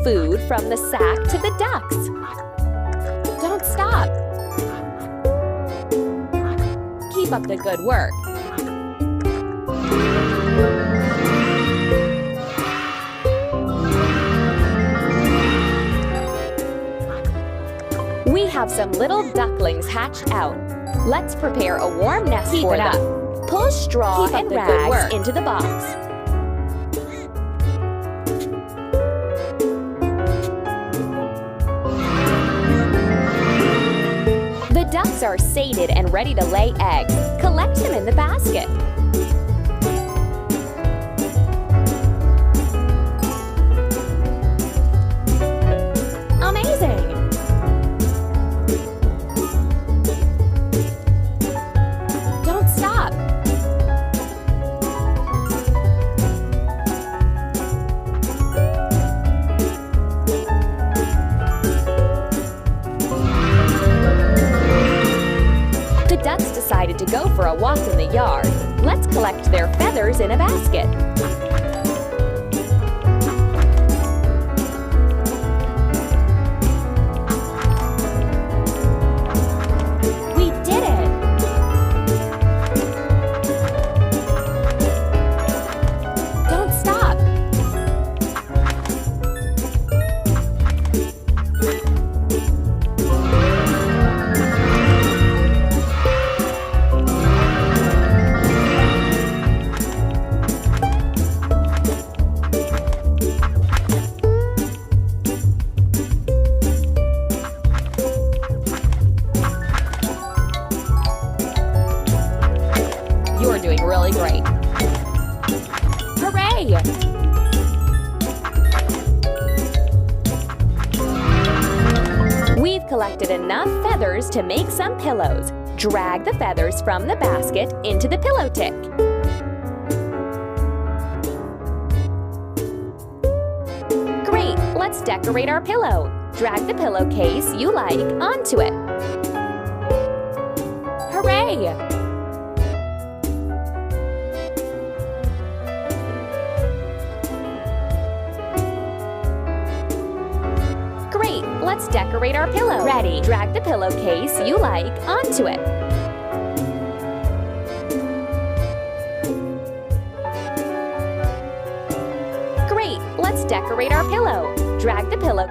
food from the sack to the ducks. Don't stop. Keep up the good work. We have some little ducklings hatched out. Let's prepare a warm nest for them. Pull straw and rags into the box. The ducks are sated and ready to lay eggs. Collect them in the basket. Amazing! Don't stop. The ducks decided to go for a walk in the yard. Let's collect their feathers in a basket. We did it! Don't stop. You're doing really great. Hooray! We've collected enough feathers to make some pillows. Drag the feathers from the basket into the pillow tick. Great! Let's decorate our pillow. Drag the pillowcase you like onto it. Hooray! Great! Let's decorate our pillow. Ready. Drag the pillowcase you like onto it. Great! Let's decorate our pillow. Drag the pillow